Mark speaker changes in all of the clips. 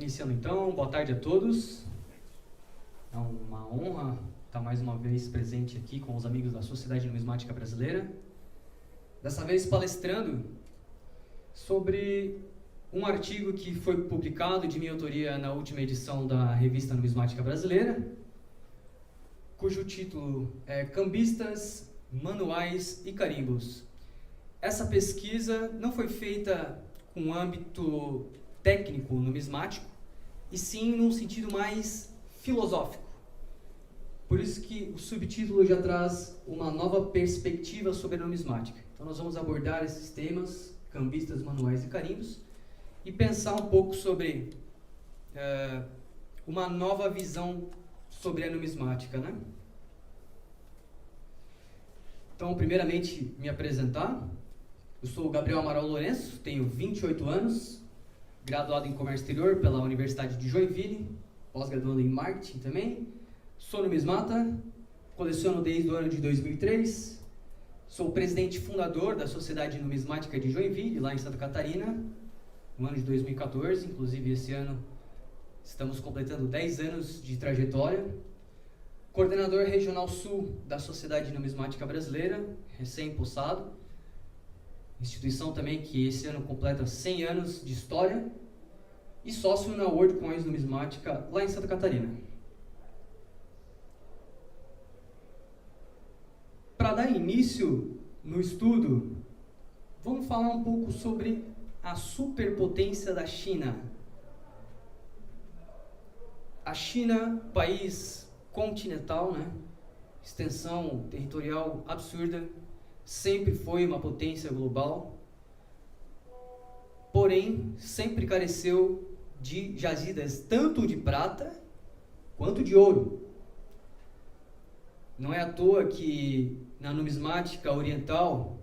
Speaker 1: Iniciando então, boa tarde a todos. É uma honra estar mais uma vez presente aqui com os amigos da Sociedade Numismática Brasileira. Dessa vez palestrando sobre um artigo que foi publicado de minha autoria na última edição da Revista Numismática Brasileira, cujo título é Cambistas, Manuais e Carimbos. Essa pesquisa não foi feita com âmbito técnico numismático, e sim num sentido mais filosófico. Por isso que o subtítulo já traz uma nova perspectiva sobre a numismática. Então nós vamos abordar esses temas, cambistas, manuais e carimbos, e pensar um pouco sobre uma nova visão sobre a numismática, né? Então, primeiramente, me apresentar. Eu sou o Gabriel Amaral Lourenço, tenho 28 anos, graduado em Comércio Exterior pela Universidade de Joinville, pós-graduando em Marketing também. Sou numismata, coleciono desde o ano de 2003, sou presidente fundador da Sociedade Numismática de Joinville, lá em Santa Catarina, no ano de 2014, inclusive esse ano estamos completando 10 anos de trajetória. Coordenador Regional Sul da Sociedade Numismática Brasileira, recém-possado. Instituição também que esse ano completa 100 anos de história, e sócio na World Coins Numismática lá em Santa Catarina. Para dar início no estudo, vamos falar um pouco sobre a superpotência da China. A China, país continental, né? Extensão territorial absurda, sempre foi uma potência global, porém sempre careceu de jazidas tanto de prata quanto de ouro. Não é à toa que na numismática oriental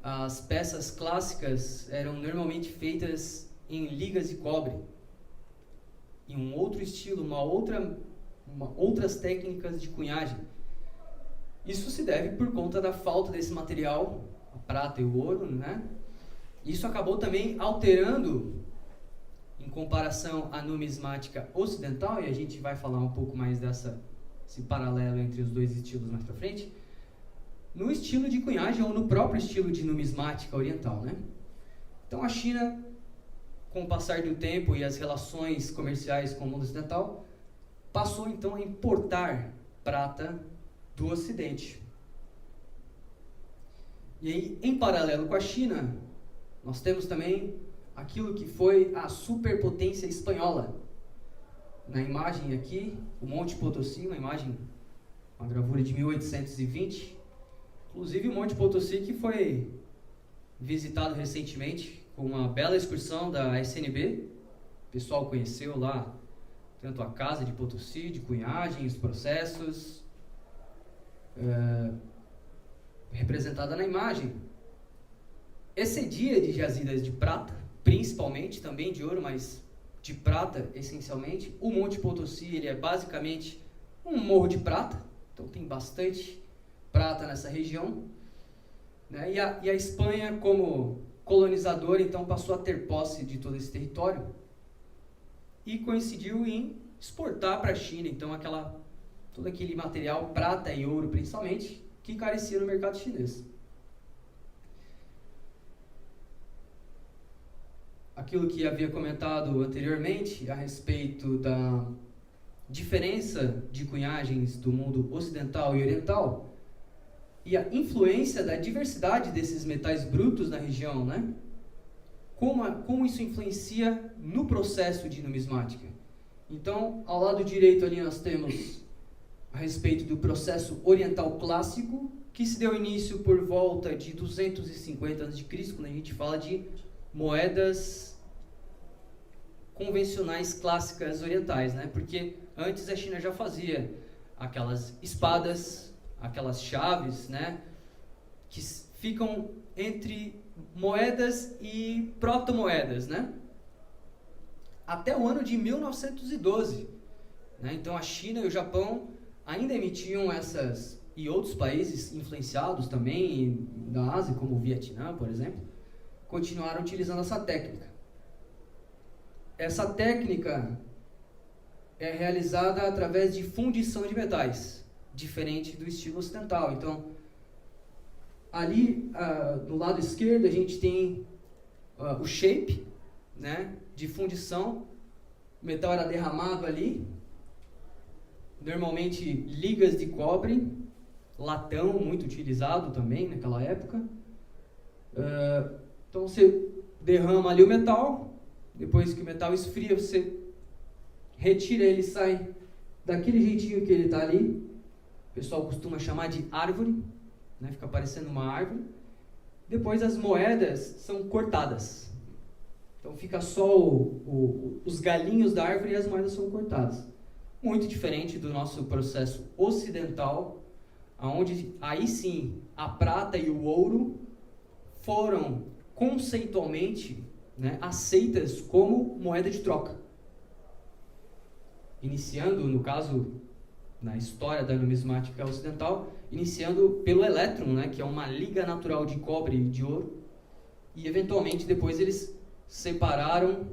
Speaker 1: as peças clássicas eram normalmente feitas em ligas de cobre, em um outro estilo, outras técnicas de cunhagem. Isso se deve por conta da falta desse material, a prata e o ouro, né? Isso acabou também alterando, em comparação à numismática ocidental, e a gente vai falar um pouco mais desse paralelo entre os dois estilos mais para frente, no estilo de cunhagem ou no próprio estilo de numismática oriental, né? Então a China, com o passar do tempo e as relações comerciais com o mundo ocidental, passou então a importar prata do Ocidente. E aí, em paralelo com a China, nós temos também aquilo que foi a superpotência espanhola. Na imagem aqui, o Monte Potosí, uma gravura de 1820. Inclusive o Monte Potosí que foi visitado recentemente com uma bela excursão da SNB. O pessoal conheceu lá tanto a casa de Potosí, de cunhagem, os processos, representada na imagem. Excedia de jazidas de prata, principalmente, também de ouro, mas de prata essencialmente. O Monte Potosí ele é basicamente um morro de prata, então tem bastante prata nessa região, né? E a Espanha, como colonizadora, então passou a ter posse de todo esse território e coincidiu em exportar para a China então todo aquele material, prata e ouro principalmente, que carecia no mercado chinês. Aquilo que havia comentado anteriormente a respeito da diferença de cunhagens do mundo ocidental e oriental e a influência da diversidade desses metais brutos na região, né? Como isso influencia no processo de numismática. Então, ao lado direito ali nós temos a respeito do processo oriental clássico, que se deu início por volta de 250 a.C., quando a gente fala de moedas convencionais clássicas orientais, né? Porque antes a China já fazia aquelas espadas, aquelas chaves, né? Que ficam entre moedas e proto-moedas, né? Até o ano de 1912. Né? Então a China e o Japão ainda emitiam essas, e outros países influenciados também da Ásia, como o Vietnã, por exemplo, continuaram utilizando essa técnica. essa técnica é realizada através de fundição de metais, diferente do estilo ocidental. Então, ali do lado esquerdo a gente tem o shape, né, de fundição. O metal era derramado ali, normalmente ligas de cobre, latão muito utilizado também naquela época. Então você derrama ali o metal, depois que o metal esfria, você retira ele, sai daquele jeitinho que ele está ali. O pessoal costuma chamar de árvore, né? Fica parecendo uma árvore. Depois as moedas são cortadas. Então fica só os galinhos da árvore e as moedas são cortadas. Muito diferente do nosso processo ocidental, onde aí sim a prata e o ouro foram conceitualmente, né, aceitas como moeda de troca. Iniciando, no caso, na história da numismática ocidental, iniciando pelo elétron, né, que é uma liga natural de cobre e de ouro, e eventualmente depois eles separaram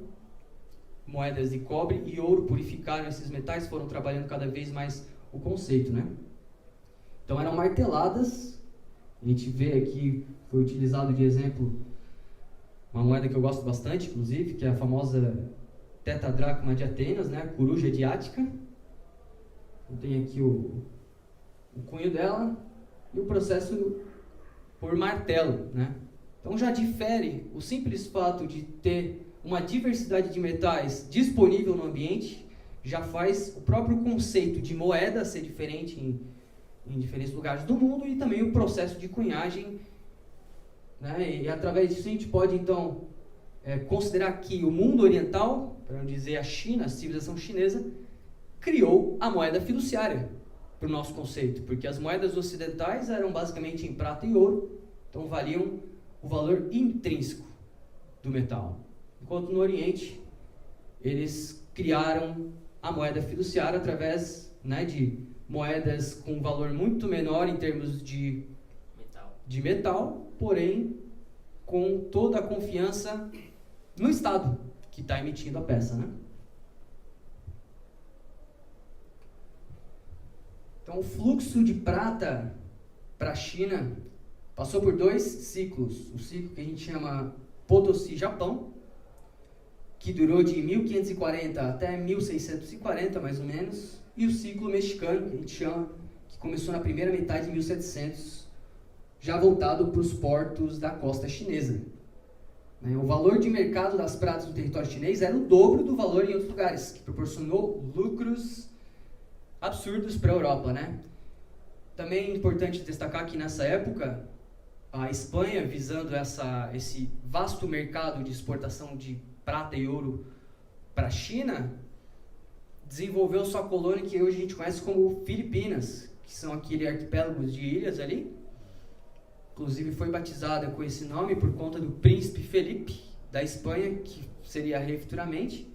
Speaker 1: moedas de cobre e ouro, purificaram esses metais, foram trabalhando cada vez mais o conceito, né? Então eram marteladas. A gente vê aqui, foi utilizado de exemplo uma moeda que eu gosto bastante, inclusive, que é a famosa tetadracma de Atenas, né, a coruja de Ática. Eu tenho aqui o cunho dela e o processo por martelo, né? Então já difere o simples fato de ter uma diversidade de metais disponível no ambiente, já faz o próprio conceito de moeda ser diferente em diferentes lugares do mundo, e também o processo de cunhagem, né? E através disso a gente pode então considerar que o mundo oriental, para não dizer a China, a civilização chinesa, criou a moeda fiduciária para o nosso conceito, porque as moedas ocidentais eram basicamente em prata e ouro, então valiam o valor intrínseco do metal. Enquanto no Oriente, eles criaram a moeda fiduciária através, né, de moedas com valor muito menor em termos de metal, porém com toda a confiança no Estado que está emitindo a peça, né? Então, o fluxo de prata para a China passou por 2 ciclos. O ciclo que a gente chama Potosí, Japão, que durou de 1540 até 1640, mais ou menos, e o ciclo mexicano, que a gente chama, que começou na primeira metade de 1700, já voltado para os portos da costa chinesa. O valor de mercado das pratas no território chinês era o dobro do valor em outros lugares, que proporcionou lucros absurdos para a Europa, né? Também é importante destacar que nessa época, a Espanha, visando esse vasto mercado de exportação de prata e ouro para a China, desenvolveu sua colônia que hoje a gente conhece como Filipinas, que são aquele arquipélago de ilhas ali. Inclusive foi batizada com esse nome por conta do príncipe Felipe da Espanha, que seria rei futuramente.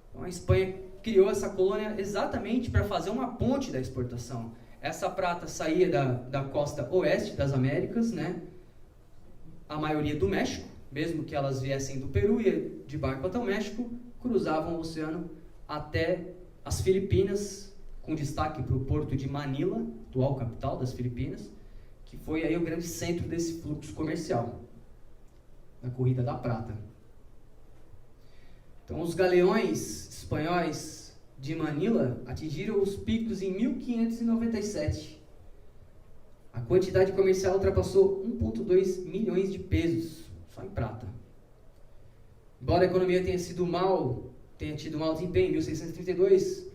Speaker 1: Então a Espanha criou essa colônia exatamente para fazer uma ponte da exportação. Essa prata saía da costa oeste das Américas, né? A maioria do México, mesmo que elas viessem do Peru e de barco até o México, cruzavam o oceano até as Filipinas, com destaque para o porto de Manila, atual capital das Filipinas, que foi aí o grande centro desse fluxo comercial, da corrida da prata. Então, os galeões espanhóis de Manila atingiram os picos em 1597. A quantidade comercial ultrapassou 1,2 milhões de pesos, só em prata. Embora a economia tenha tido mau desempenho em 1632,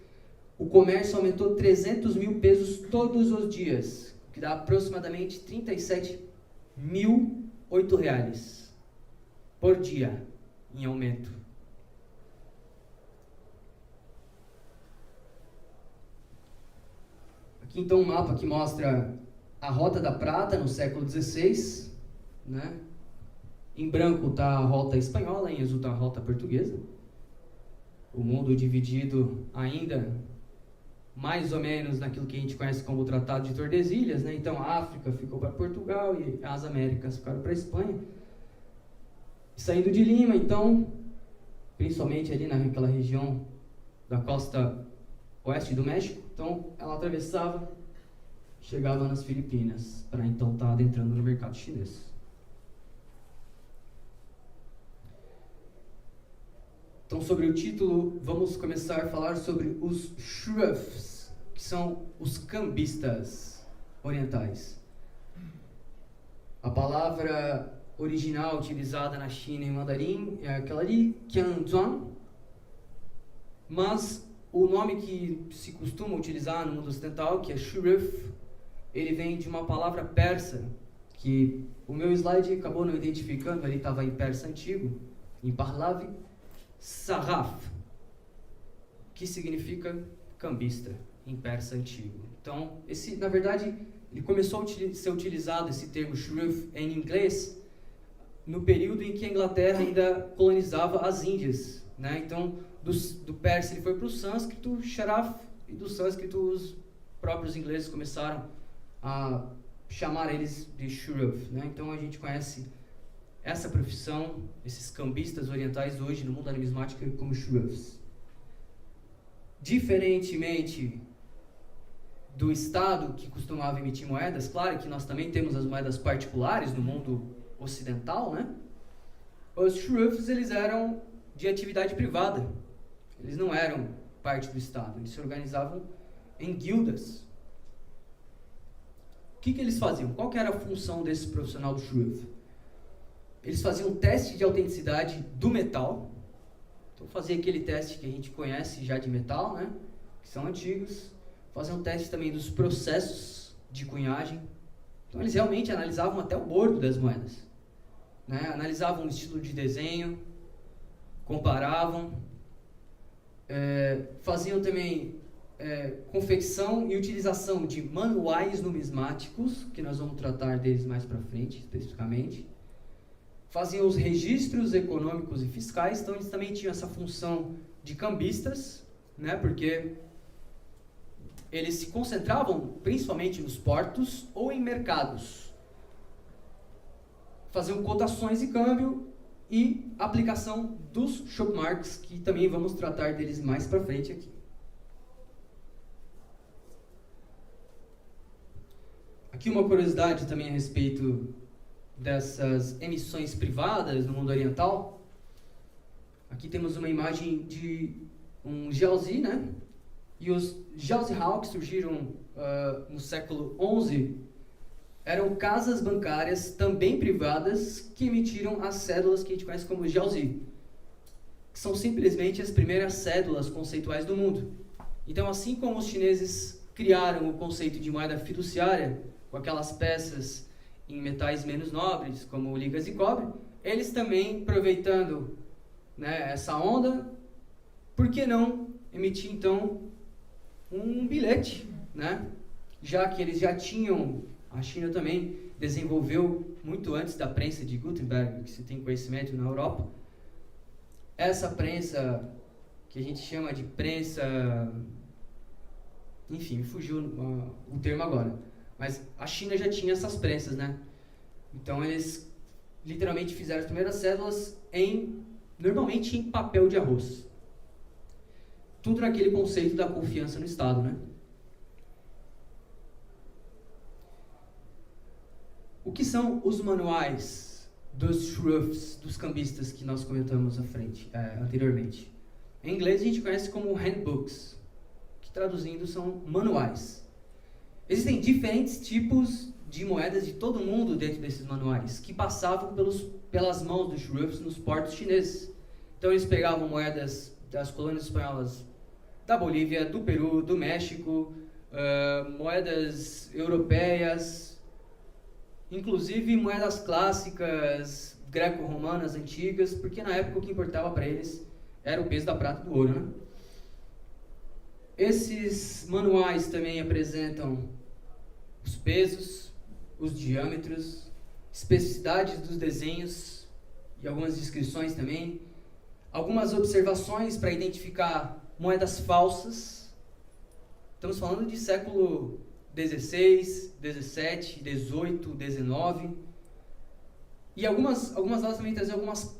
Speaker 1: o comércio aumentou 300 mil pesos todos os dias, o que dá aproximadamente 37.008 reais por dia em aumento. Aqui então um mapa que mostra a Rota da Prata no século XVI, né? Em branco está a rota espanhola, em azul está a rota portuguesa. O mundo dividido ainda mais ou menos naquilo que a gente conhece como o Tratado de Tordesilhas, né? Então a África ficou para Portugal e as Américas ficaram para a Espanha. Saindo de Lima, então, principalmente ali naquela região da costa oeste do México. Então, ela atravessava, chegava nas Filipinas, para então estar adentrando no mercado chinês. Então, sobre o título, vamos começar a falar sobre os shroffs, que são os cambistas orientais. A palavra original utilizada na China em mandarim é aquela ali, Qianzhuang, mas o nome que se costuma utilizar no mundo ocidental, que é shroff, ele vem de uma palavra persa, que o meu slide acabou não identificando, ele estava em persa antigo, em Pahlavi, sarraf, que significa cambista, em persa antigo. Então, na verdade, ele começou a ser utilizado, esse termo shroff, em inglês, no período em que a Inglaterra ainda colonizava as Índias, né? Então, do persa ele foi para o sânscrito, sharaf, e do sânscrito os próprios ingleses começaram a chamar eles de shroff, né? Então, a gente conhece essa profissão, esses cambistas orientais hoje no mundo da numismática como shroffs. Diferentemente do Estado que costumava emitir moedas, claro que nós também temos as moedas particulares no mundo ocidental, né? Os shroffs, eles eram de atividade privada. Eles não eram parte do Estado. Eles se organizavam em guildas. O que eles faziam? Qual que era a função desse profissional do shroff? Eles faziam um teste de autenticidade do metal. Então, fazia aquele teste que a gente conhece já de metal, né? Que são antigos. Faziam um teste também dos processos de cunhagem. Então, eles realmente analisavam até o bordo das moedas, né? Analisavam o estilo de desenho, comparavam, faziam também confecção e utilização de manuais numismáticos, que nós vamos tratar deles mais para frente, especificamente. Faziam os registros econômicos e fiscais, então eles também tinham essa função de cambistas, né? Porque eles se concentravam principalmente nos portos ou em mercados. Faziam cotações de câmbio e aplicação dos shopmarks, que também vamos tratar deles mais para frente aqui. Aqui uma curiosidade também a respeito dessas emissões privadas no mundo oriental. Aqui temos uma imagem de um Jiaozi, né? E os Jiaozihao, que surgiram no século XI, eram casas bancárias também privadas que emitiram as cédulas que a gente conhece como Jiaozi, que são simplesmente as primeiras cédulas conceituais do mundo. Então, assim como os chineses criaram o conceito de moeda fiduciária, com aquelas peças em metais menos nobres, como ligas de cobre, eles também, aproveitando, né, essa onda, por que não emitir, então, um bilhete, né? Já que eles já tinham, a China também desenvolveu, muito antes da prensa de Gutenberg, que se tem conhecimento na Europa, essa prensa, que a gente chama de prensa, enfim, me fugiu o termo agora, mas a China já tinha essas prensas, né? Então eles literalmente fizeram as primeiras cédulas normalmente em papel de arroz. Tudo naquele conceito da confiança no Estado, né? O que são os manuais dos shroffs, dos cambistas que nós comentamos anteriormente? Em inglês a gente conhece como handbooks, que traduzindo são manuais. Existem diferentes tipos de moedas de todo mundo dentro desses manuais, que passavam pelas mãos dos shroffs nos portos chineses. Então eles pegavam moedas das colônias espanholas da Bolívia, do Peru, do México, moedas europeias, inclusive moedas clássicas, greco-romanas antigas, porque na época o que importava para eles era o peso da prata e do ouro, né? Esses manuais também apresentam os pesos, os diâmetros, especificidades dos desenhos e algumas descrições também, algumas observações para identificar moedas falsas. Estamos falando de século XVI, XVII, XVIII, XIX. E algumas delas também trazem algumas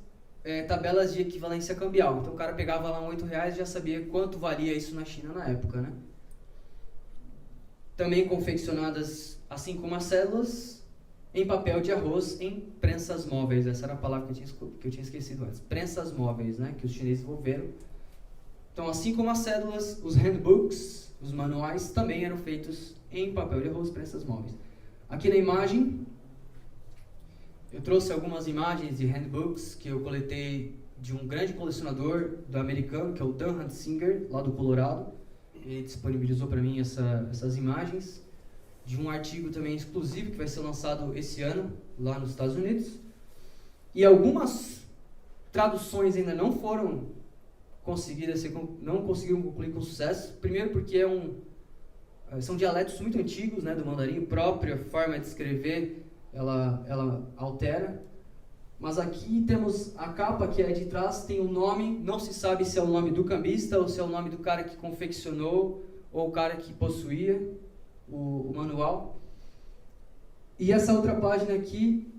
Speaker 1: tabelas de equivalência cambial. Então o cara pegava lá R$8 e já sabia quanto valia isso na China na época, né? Também confeccionadas, assim como as cédulas, em papel de arroz em prensas móveis. Essa era a palavra que eu tinha esquecido antes. Prensas móveis, né? Que os chineses desenvolveram. Então, assim como as cédulas, os handbooks, os manuais, também eram feitos em papel de arroz, prensas móveis. Aqui na imagem, eu trouxe algumas imagens de handbooks que eu coletei de um grande colecionador do americano, que é o Dan Huntsinger, lá do Colorado. Ele disponibilizou para mim essas imagens de um artigo também exclusivo que vai ser lançado esse ano lá nos Estados Unidos. E algumas traduções ainda não foram conseguidas, não conseguiram concluir com sucesso. Primeiro porque são dialetos muito antigos, né, do mandarim, a própria forma de escrever ela altera. Mas aqui temos a capa que é de trás, tem um nome, não se sabe se é o nome do cambista ou se é o nome do cara que confeccionou ou o cara que possuía o manual. E essa outra página aqui,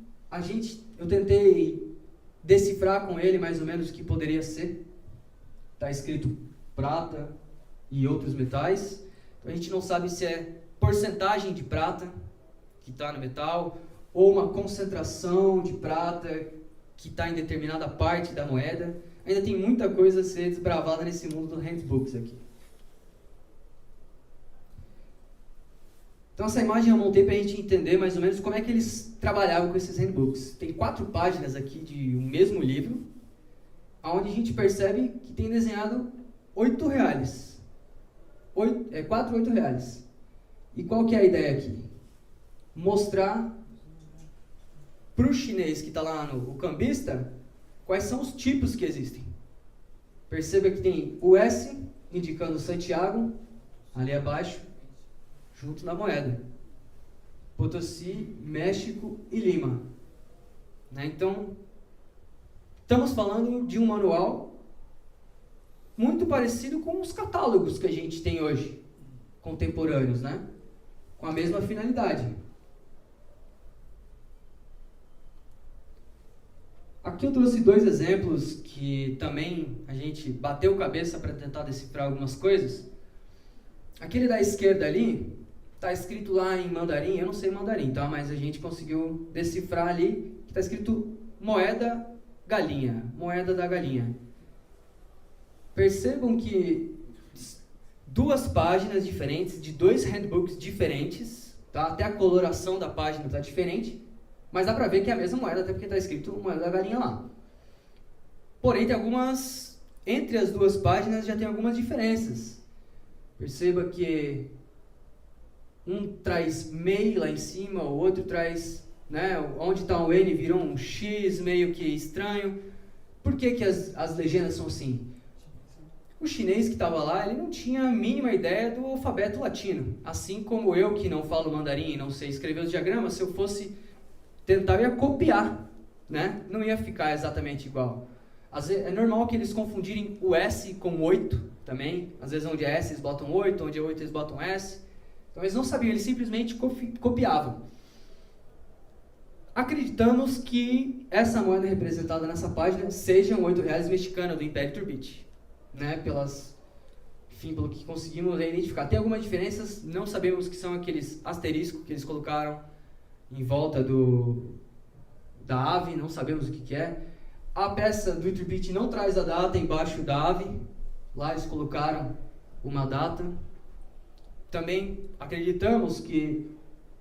Speaker 1: eu tentei decifrar com ele mais ou menos o que poderia ser. Está escrito prata e outros metais. Então a gente não sabe se é porcentagem de prata que está no metal ou uma concentração de prata que está em determinada parte da moeda. Ainda tem muita coisa a ser desbravada nesse mundo dos handbooks aqui. Então essa imagem eu montei para a gente entender mais ou menos como é que eles trabalhavam com esses handbooks. Tem 4 páginas aqui de um mesmo livro, onde a gente percebe que tem desenhado R$8. 4 R$8. E qual que é a ideia aqui? Mostrar para o chinês que está lá o cambista, quais são os tipos que existem. Perceba que tem o S, indicando Santiago, ali abaixo, junto na moeda. Potosí, México e Lima. Né? Então, estamos falando de um manual muito parecido com os catálogos que a gente tem hoje, contemporâneos, né? Com a mesma finalidade. Aqui eu trouxe 2 exemplos que também a gente bateu cabeça para tentar decifrar algumas coisas. Aquele da esquerda ali, está escrito lá em mandarim, eu não sei mandarim, tá? Mas a gente conseguiu decifrar ali, que está escrito moeda galinha, moeda da galinha. Percebam que 2 páginas diferentes, de 2 handbooks diferentes, tá? Até a coloração da página está diferente, mas dá para ver que é a mesma moeda, até porque está escrito moeda da galinha lá. Porém, entre as 2 páginas já tem algumas diferenças. Perceba que um traz MEI lá em cima, o outro traz, né, onde está o N virou um X meio que estranho. Por que as legendas são assim? O chinês que estava lá, ele não tinha a mínima ideia do alfabeto latino. Assim como eu, que não falo mandarim e não sei escrever os diagramas, se eu fosse tentar, eu ia copiar, né? Não ia ficar exatamente igual. Às vezes, é normal que eles confundirem o S com 8 também. Às vezes onde é S eles botam 8, onde é 8 eles botam S. Então eles não sabiam, eles simplesmente copiavam. Acreditamos que essa moeda representada nessa página seja um R$8 mexicano do Império Turbite, né? Pelo que conseguimos identificar. Tem algumas diferenças, não sabemos que são aqueles asteriscos que eles colocaram em volta da ave, não sabemos o que é. A peça do Turbite não traz a data embaixo da ave, lá eles colocaram uma data. Também acreditamos que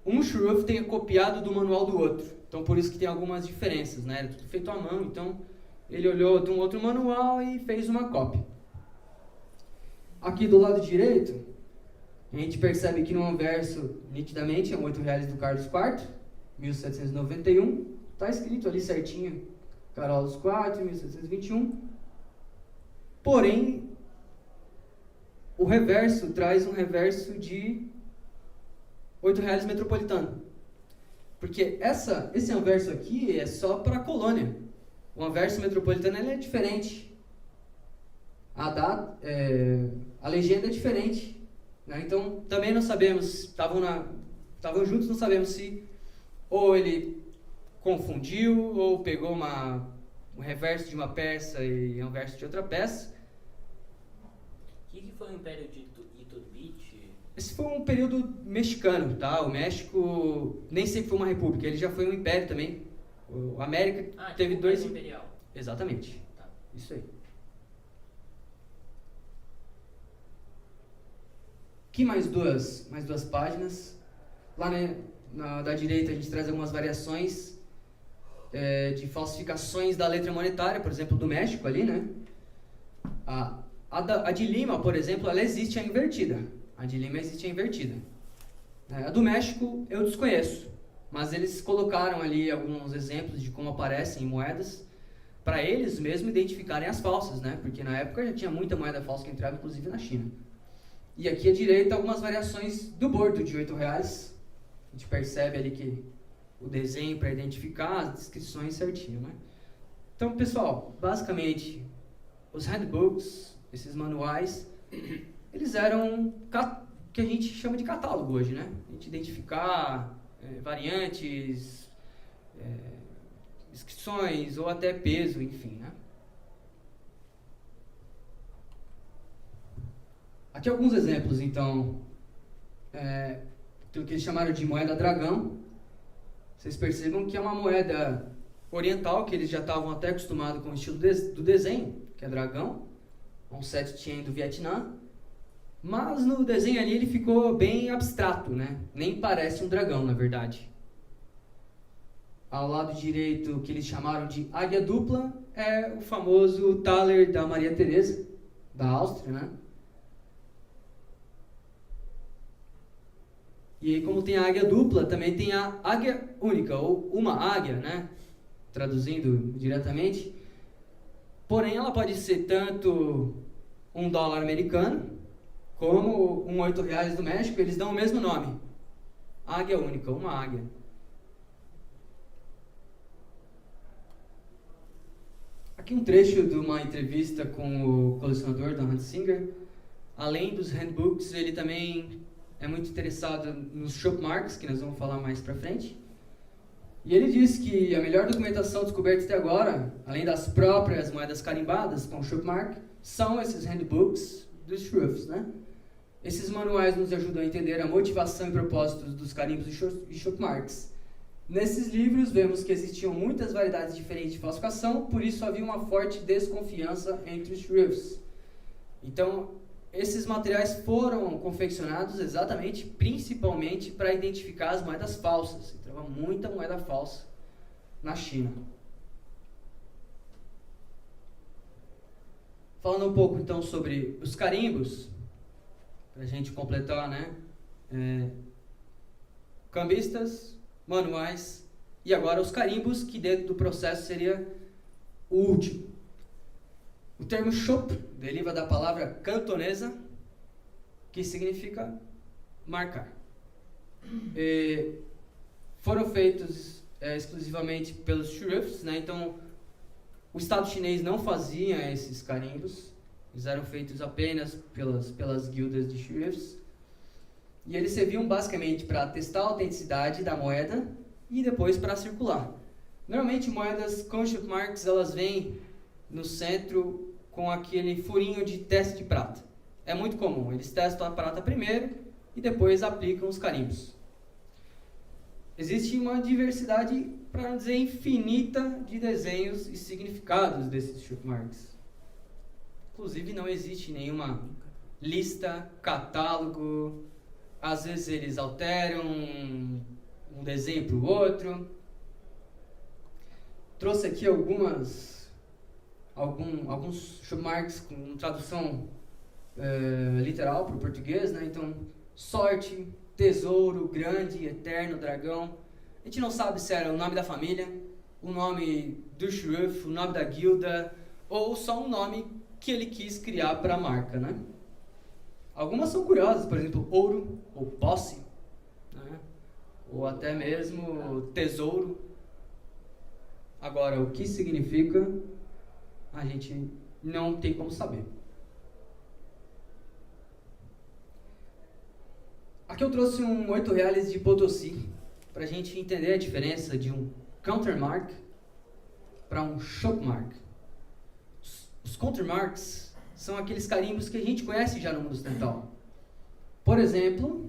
Speaker 1: um shuruf tenha copiado do manual do outro. Então, por isso que tem algumas diferenças, né? Era tudo feito à mão, então ele olhou de um outro manual e fez uma cópia. Aqui do lado direito, a gente percebe que no anverso, nitidamente, é um R$8 do Carlos IV, 1791. Está escrito ali certinho, Carlos IV, 1721. Porém, o reverso traz um reverso de R$8 metropolitano. Porque esse anverso aqui é só para a colônia. O anverso metropolitano ele é diferente. A legenda é diferente. Né? Então, também não sabemos, estavam juntos, não sabemos se ou ele confundiu ou pegou uma um reverso de uma peça e um verso de outra peça.
Speaker 2: O que foi o Império de Iturbide?
Speaker 1: Esse foi um período mexicano, tá? O México nem sempre foi uma república, ele já foi um império também. A América teve
Speaker 2: tipo
Speaker 1: dois...
Speaker 2: imperial.
Speaker 1: Exatamente.
Speaker 2: Tá.
Speaker 1: Isso aí. Aqui mais duas páginas. Lá da direita a gente traz algumas variações de falsificações da letra monetária, por exemplo, do México ali, né? A de Lima, por exemplo, ela existe a invertida. A de Lima existe a invertida. A do México eu desconheço, mas eles colocaram ali alguns exemplos de como aparecem em moedas para eles mesmo identificarem as falsas, né? Porque na época já tinha muita moeda falsa que entrava, inclusive na China. E aqui à direita algumas variações do bordo de R$8. A gente percebe ali que o desenho para identificar as descrições certinho, né? Então, pessoal, basicamente, os handbooks, esses manuais, eles eram o que a gente chama de catálogo hoje, né? A gente identificar variantes, inscrições ou até peso, enfim, né? Aqui alguns exemplos, então, do que eles chamaram de moeda dragão. Vocês percebam que é uma moeda oriental, que eles já estavam até acostumados com o estilo do desenho, que é dragão, um set chain do Vietnã, mas no desenho ali ele ficou bem abstrato, né? Nem parece um dragão, na verdade. Ao lado direito, o que eles chamaram de águia dupla, é o famoso thaler da Maria Teresa, da Áustria, né? E aí, como tem a águia dupla, também tem a águia única, ou uma águia, né? Traduzindo diretamente. Porém, ela pode ser tanto $1 americano, como um R$8 do México, eles dão o mesmo nome. Águia única, uma águia. Aqui um trecho de uma entrevista com o colecionador Dan Huntsinger. Além dos handbooks, ele também é muito interessado nos shopmarks, que nós vamos falar mais pra frente. E ele diz que a melhor documentação descoberta até agora, além das próprias moedas carimbadas com shopmark, são esses handbooks dos shruffs, né? Esses manuais nos ajudam a entender a motivação e propósitos dos carimbos e shopmarks. Nesses livros, vemos que existiam muitas variedades diferentes de falsificação, por isso havia uma forte desconfiança entre os shruffs. Então, esses materiais foram confeccionados exatamente, principalmente, para identificar as moedas falsas. Entrava muita moeda falsa na China. Falando um pouco, então, sobre os carimbos, para a gente completar, né? Cambistas, manuais e agora os carimbos, que dentro do processo seria o último. O termo shop deriva da palavra cantonesa, que significa marcar. Foram feitos exclusivamente pelos shruffs, né? Então, o Estado chinês não fazia esses carimbos, eles eram feitos apenas pelas guildas de shruffs. E eles serviam basicamente para testar a autenticidade da moeda e depois para circular. Normalmente, moedas com shopmarks, elas vêm no centro com aquele furinho de teste de prata. É muito comum, eles testam a prata primeiro e depois aplicam os carimbos. Existe uma diversidade, para não dizer infinita, de desenhos e significados desses shopmarks. Inclusive, não existe nenhuma lista, catálogo. Às vezes eles alteram um desenho para o outro. Trouxe aqui alguns shopmarks com tradução literal para o português, né? Então, sorte, tesouro, grande, eterno, dragão. A gente não sabe se era o nome da família, o nome do shruff, o nome da guilda, ou só um nome que ele quis criar para a marca, né? Algumas são curiosas, por exemplo, ouro ou posse, né? Ou até mesmo tesouro. Agora, o que significa, a gente não tem como saber. Aqui eu trouxe um R$8 de Potosí, para a gente entender a diferença de um countermark para um shopmark. Os countermarks são aqueles carimbos que a gente conhece já no mundo ocidental. Por exemplo,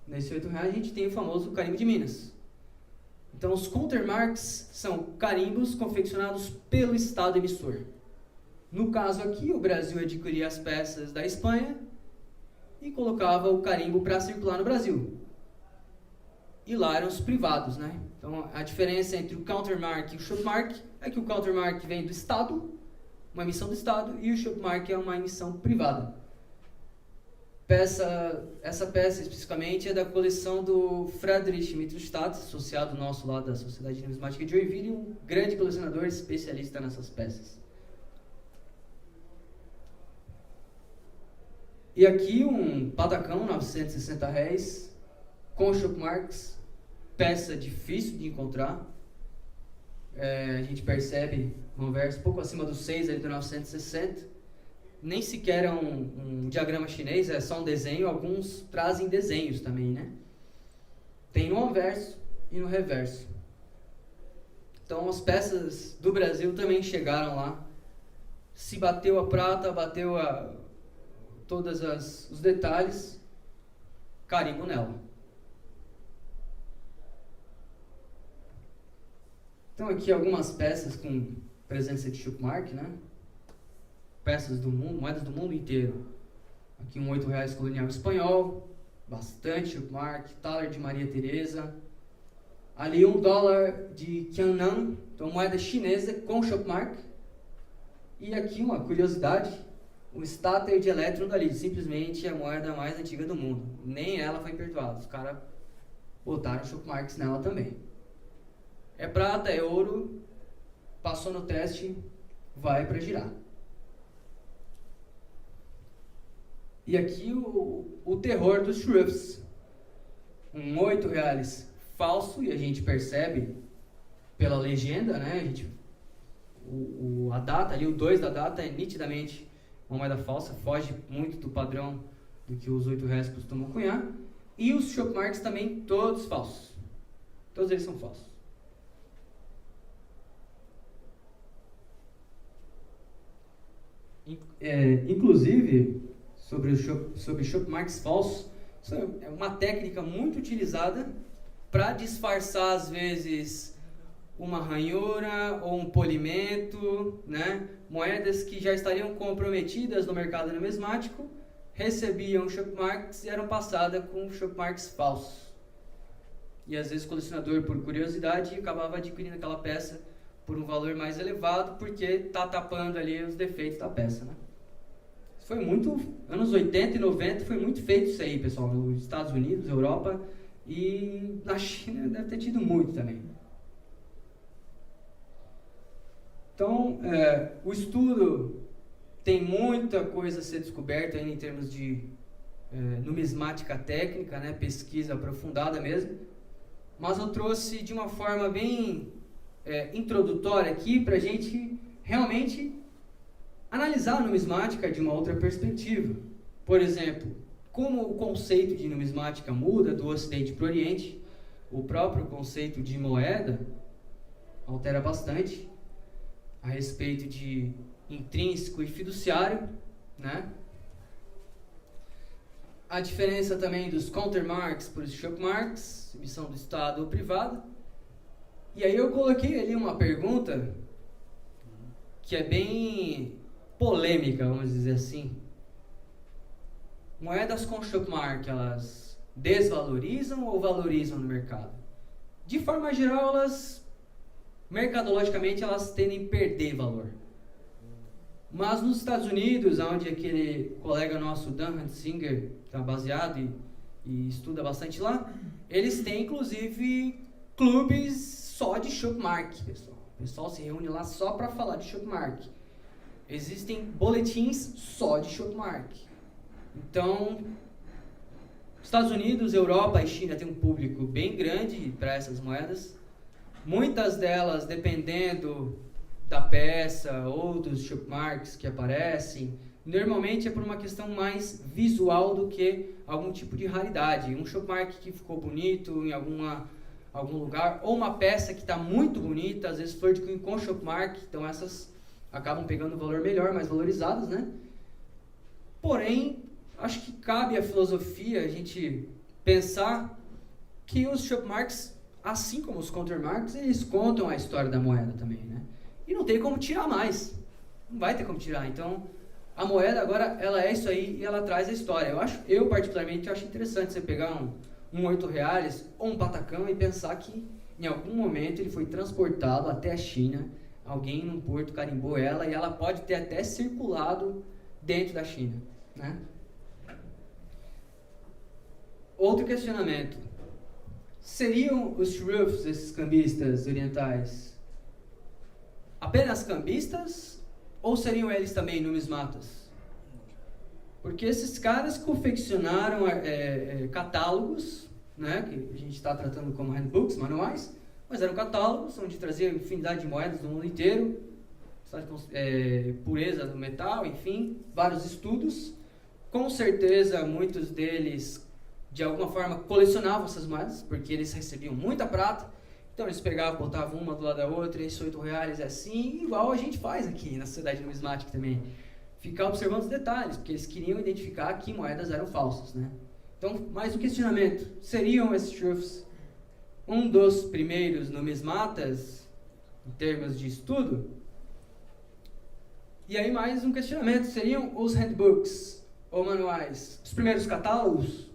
Speaker 1: nesse R$8 a gente tem o famoso carimbo de Minas. Então, os countermarks são carimbos confeccionados pelo Estado emissor. No caso aqui, o Brasil adquiria as peças da Espanha e colocava o carimbo para circular no Brasil. E lá eram os privados, né? Então, a diferença entre o countermark e o shopmark é que o countermark vem do Estado, uma emissão do Estado, e o shopmark é uma emissão privada. Essa peça especificamente é da coleção do Friedrich Mittelstadt, associado nosso lá da Sociedade Numismática de Joinville, um grande colecionador especialista nessas peças. E aqui um patacão, R$960, com shopmarks, peça difícil de encontrar. A gente percebe um verso pouco acima dos 6 ali do 960. Nem sequer é um diagrama chinês, é só um desenho. Alguns trazem desenhos também, né? Tem no anverso e no reverso. Então as peças do Brasil também chegaram lá. Se bateu a prata, bateu todos os detalhes, carimbo nela. Então aqui algumas peças com presença de shopmark, né? Peças do mundo, moedas do mundo inteiro. Aqui um R$8 colonial espanhol, bastante shopmark, taler de Maria Teresa. Ali $1 de Qiannan, então moeda chinesa com shopmark. E aqui uma curiosidade, o Stater de elétron dali, simplesmente a moeda mais antiga do mundo. Nem ela foi perdoada, os caras botaram shopmarks nela também. É prata, é ouro, passou no teste, vai para girar. E aqui o terror dos shruffs. Um R$8 falso, e a gente percebe pela legenda, né? A data ali, o 2 da data é nitidamente uma moeda falsa, foge muito do padrão do que os R$8 costumam cunhar. E os shopmarks também, todos falsos. Todos eles são falsos. Inclusive, sobre shopmarks falsos, isso é uma técnica muito utilizada para disfarçar, às vezes, uma ranhura ou um polimento, né? Moedas que já estariam comprometidas no mercado numismático, recebiam shopmarks e eram passadas com shopmarks falsos. E às vezes o colecionador, por curiosidade, acabava adquirindo aquela peça por um valor mais elevado, porque está tapando ali os defeitos da peça, né? Foi muito, anos 80 e 90 foi muito feito isso aí, pessoal, nos Estados Unidos, Europa, e na China deve ter tido muito também. Então, o estudo tem muita coisa a ser descoberta ainda em termos de numismática técnica, né, pesquisa aprofundada mesmo, mas eu trouxe de uma forma bem introdutória aqui para a gente realmente analisar a numismática de uma outra perspectiva. Por exemplo, como o conceito de numismática muda do Ocidente para o Oriente, o próprio conceito de moeda altera bastante a respeito de intrínseco e fiduciário, né? A diferença também dos countermarks para os shopmarks, emissão do Estado ou privado. E aí eu coloquei ali uma pergunta que é bem polêmica, vamos dizer assim. Moedas com shopmark, elas desvalorizam ou valorizam no mercado? De forma geral, mercadologicamente, elas tendem a perder valor. Mas nos Estados Unidos, onde aquele colega nosso, Dan Huntsinger, está baseado e estuda bastante lá, eles têm, inclusive, clubes só de shopmark, pessoal. O pessoal se reúne lá só para falar de shopmark. Existem boletins só de shopmark. Então, Estados Unidos, Europa e China têm um público bem grande para essas moedas. Muitas delas, dependendo da peça ou dos shopmarks que aparecem, normalmente é por uma questão mais visual do que algum tipo de raridade. Um shopmark que ficou bonito em algum lugar, ou uma peça que está muito bonita, às vezes flor de cunho com Shopmark, então essas acabam pegando um valor melhor, mais valorizadas, né? Porém, acho que cabe à filosofia a gente pensar que os Shopmarks, assim como os countermarks, eles contam a história da moeda também, né? E não tem como tirar mais, não vai ter como tirar, então a moeda agora, ela é isso aí e ela traz a história. Eu particularmente acho interessante você pegar um 8 reais ou um patacão e pensar que em algum momento ele foi transportado até a China, alguém num porto carimbou ela e ela pode ter até circulado dentro da China, né? Outro questionamento. Seriam os shurufs, esses cambistas orientais, apenas cambistas ou seriam eles também numismatas? Porque esses caras confeccionaram catálogos, né, que a gente está tratando como handbooks, manuais, mas eram catálogos onde traziam infinidade de moedas do mundo inteiro, pureza do metal, enfim, vários estudos. Com certeza, muitos deles, de alguma forma, colecionavam essas moedas, porque eles recebiam muita prata. Então eles pegavam, botavam uma do lado da outra, esses 8 reais é assim, igual a gente faz aqui na Sociedade Numismática também. Ficar observando os detalhes, porque eles queriam identificar que moedas eram falsas, né? Então, mais um questionamento. Seriam esses shurufs um dos primeiros numismatas, em termos de estudo? E aí mais um questionamento. Seriam os handbooks, ou manuais, os primeiros catálogos?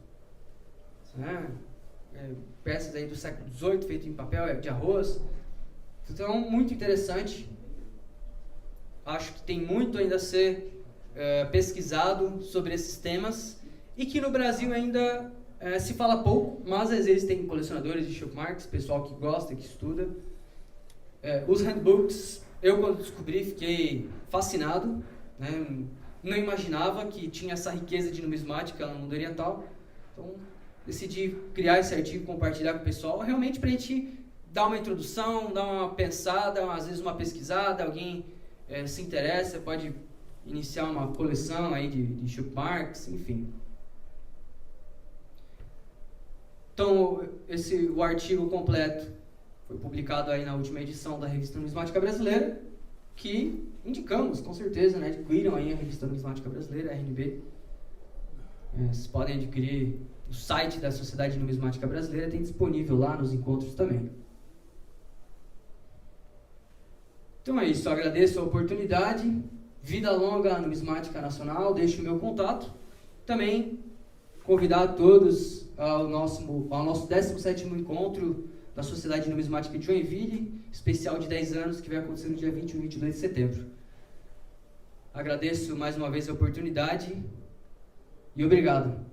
Speaker 1: Peças aí do século XVIII, feito em papel de arroz. Então, muito interessante. Acho que tem muito ainda a ser pesquisado sobre esses temas e que no Brasil ainda se fala pouco, mas existem colecionadores de Shopmarks, pessoal que gosta, que estuda. Os handbooks, eu quando descobri fiquei fascinado, né? Não imaginava que tinha essa riqueza de numismática no mundo oriental. Então, decidi criar esse artigo, compartilhar com o pessoal, realmente para a gente dar uma introdução, dar uma pensada, às vezes uma pesquisada, alguém se interessa, pode iniciar uma coleção aí de Shopmarks, enfim. Então, o artigo completo foi publicado aí na última edição da Revista Numismática Brasileira, que indicamos, com certeza, né, adquiram aí a Revista Numismática Brasileira, a RNB. Vocês podem adquirir o site da Sociedade Numismática Brasileira, tem disponível lá nos encontros também. Então é isso, eu agradeço a oportunidade, vida longa à Numismática Nacional, deixo o meu contato. Também convidar todos ao nosso 17º encontro da Sociedade Numismática de Joinville, especial de 10 anos, que vai acontecer no dia 21 e 22 de setembro. Agradeço mais uma vez a oportunidade e obrigado.